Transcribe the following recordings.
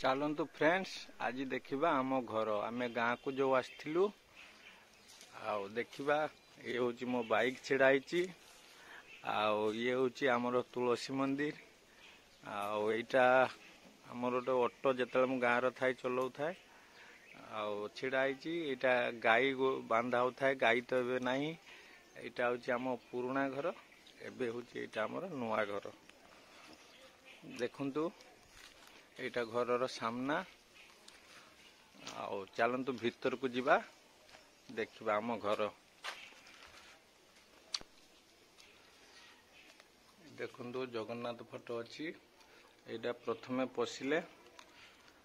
चलतु फ्रेंड्स आज देखा आम घर आम गाँ को जो आसलु देखा ये हूँ मो बाइक छिड़ाई ये हूँ आमर तुलसी मंदिर आईटा आमर गोटे ऑटो जिते गाँव थाए चलाऊ थाए छिड़ाई यहाँ गाई बांधा होता गाई तो ए ना यहाँ हूँ आम पुराणा घर एबे हूँ यहाँ आमर नुआ घर देखु यहाँ घर सामना चलतु भीतर को जीवा देखा आम घर देखु जगन्नाथ फोटो अच्छी यहाँ प्रथमे पशिले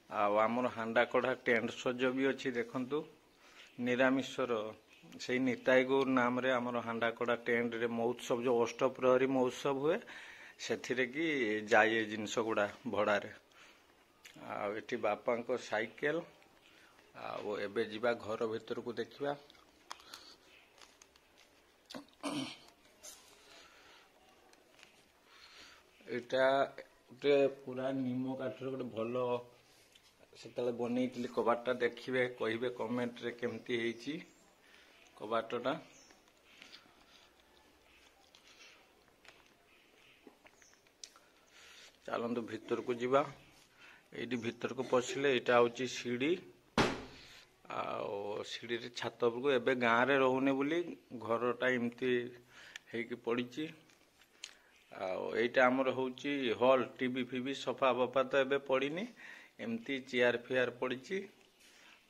आमर हांडा कढ़ा टेंट सज भी अच्छी देखु निरामिषर से निताई गौर नाम रे आमर हांडा कढ़ा टेंट रे महोत्सव जो अष्टप्रहरी महोत्सव हुए से जाए जिनस गुड़ा भड़ारे आठी बापा को साइकेल एबे जीवा घर भीतर को देखिबा एटा गोटे पूरा नीम काठर गोटे भल से बनई कबाटा देखिए कहे कमेंट रे केमती हेची कबाटटा चलतु भीतर को जीवा ये भीतर को पशिले यहाँ हूँ सीढ़ी सीढ़ी छात उपरको एबे गाँव रे रोने बोली घरटा एमती है पड़ी आईटा आमर हूँ हॉल टीवी फीवी सफा बफा तो एबे पड़नी एमती चेयर फेयर पड़ी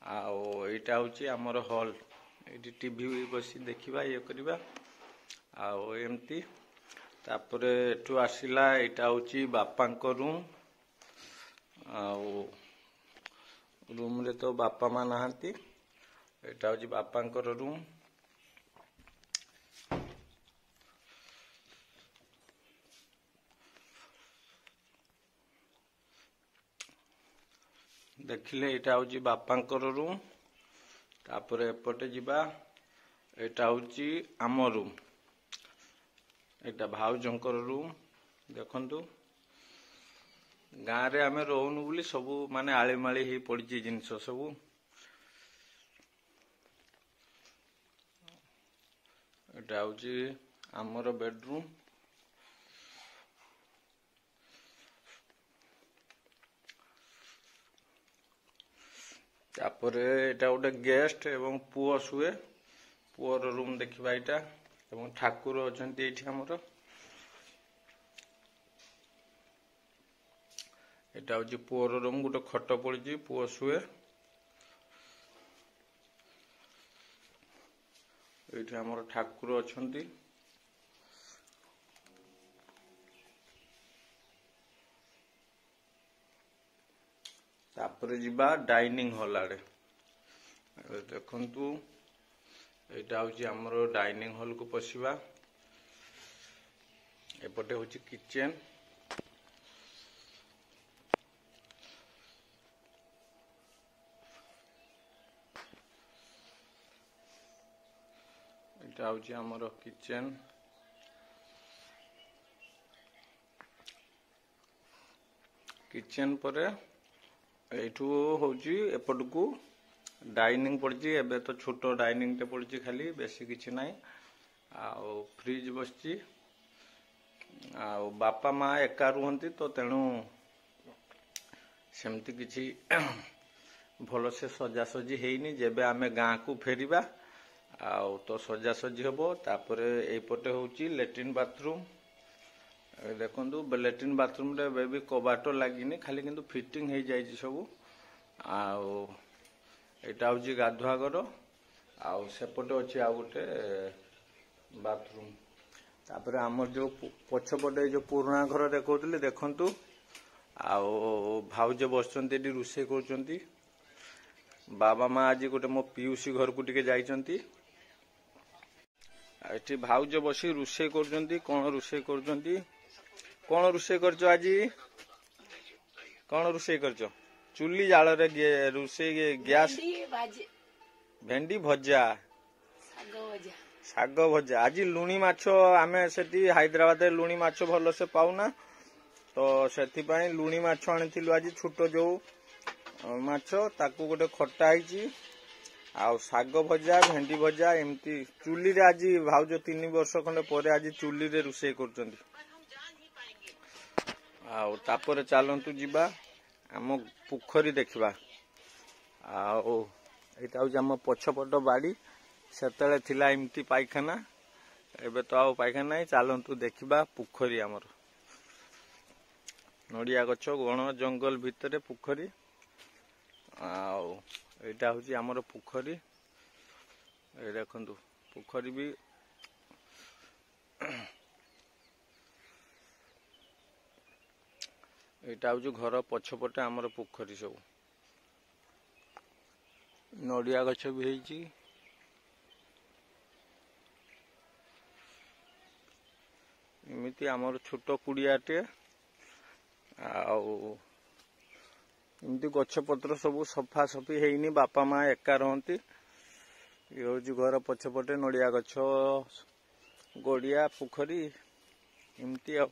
आईटा हूँ आमर हॉल ये टीवी बसी देखा ये करवा एमती तापर एठू आसला यहाँ हूँ बापा रूम रूम रे तो बापा माँ नहांती यहाँ हूँ बापा रूम देखिले यहाँ हूँ बापा रूम तापर एपटे जीवा यहाँ हूँ आम रूम यहाँ भाउजंकर रूम देखंतु गाँव रे आमे रोहनु बोली सबू माने आलीमाली ही पड़ी जिनस सबू यहाँ हूँ आमर बेडरूम तापर यहाँ गोटे गेस्ट एवं पुओ शुए पुओर रूम देखा यहाँ एवं ठाकुर अच्छा ये आमर यहाँ हूँ पुओर रूम गोटे खट पड़ी पुओ शुए ये आमर ठाकुर अच्छा तापर जीवा डाइनिंग हॉल आड़े देखंतु यहाँ हूँ आमर डाइनिंग हॉल को पशिबा एपटे हूँ किचेन यहाँ हूँ आमर किचेन किचेन पर एठू हूँ एपट को डाइनिंग पड़ी एबे तो छोट डाइनिंग टे पड़ी खाली बेसी किसी ना फ्रिज बसची बापा माँ एका रुहंती तो तेणु सेमती किसी भल से सजासजी हैनी जेबे आमे गाँ को फेरिबा तो सजासजी हम तापर एपटे हूँ लैट्रिन बाथरूम देखु लैट्रिन बाथरूम रे बेबी कबाट लगिनी खाली किंतु फिटिंग हो जाए सब यहाँ हूँ गाधुआ घर आसेपटे अच्छे आ गोटे बाथरूम तापर आमर जो पछपटे जो पुराणा घर देखते देखु भाउज बस रोषे कर बाबा माँ आज गोटे मो पीयूसी घर को टिके जाइछंती एठी भाउज बसी रोषे कर कौन रोषे कर कौन रोषे कर आज कौन रोषे कर चुली जाल रे रोषे गैस भेंडी भजा शाग भजा आज लुणी माछ आमे सेठी हैदराबाद लुणी माछ भल से पाऊना तो से लुणी माछ आनी आज छोट जो ମାଛ ତାକୁ ଗୋଟେ ଖଟା ହେଇଛି ଆଉ ଶାଗ ଭଜା ଭେଣ୍ଡି ଭଜା ଏମିତି ଚୁଲିରେ ଆଜି ଭାଉଜ 3 ବର୍ଷ ଖଣ୍ଡେ ପରେ ଆଜି ଚୁଲିରେ ରୋଷେଇ କରୁଛନ୍ତି। ଆଉ ତାପରେ ଚାଲନ୍ତୁ ଯିବା ଆମ ପୋଖରୀ ଦେଖିବା। ଆଉ ଏଇଟା ହଉଛି ଆମ ପଛପଟ ବାଡ଼ି। ସେତେବେଳେ ଥିଲା ଏମିତି ପାଇଖାନା, ଏବେ ତ ଆଉ ପାଇଖାନା ନାହିଁ। ଚାଲନ୍ତୁ ଦେଖିବା ପୋଖରୀ ଆମର। ନଡ଼ିଆ ଗଛ ବଣ ଜଙ୍ଗଲ ଭିତରେ ପୋଖରୀ। ଆଉ ଏଇଟା ହଉଛି ଆମର ପୋଖରୀ। এই ଦେଖନ୍ତୁ ପୋଖରୀ ବି ଏଇଟା ହଉଛି ଘର ପଛପଟେ ଆମର ପୋଖରୀ। ସବୁ ନଡ଼ିଆ ଗଛ ବି ହେଇଛି। ଏମିତି ଆମର ଛୋଟ କୁଡ଼ିଆଟେ। ଆଉ ଏମିତି ଗଛ ପତ୍ର ସବୁ ସଫାସଫି ହେଇନି, ବାପା ମା ଏକା ରହନ୍ତି। ଇଏ ହଉଛି ଘର ପଛପଟେ ନଡ଼ିଆ ଗଛ, ଗଡ଼ିଆ, ପୋଖରୀ ଏମିତି ଆଉ।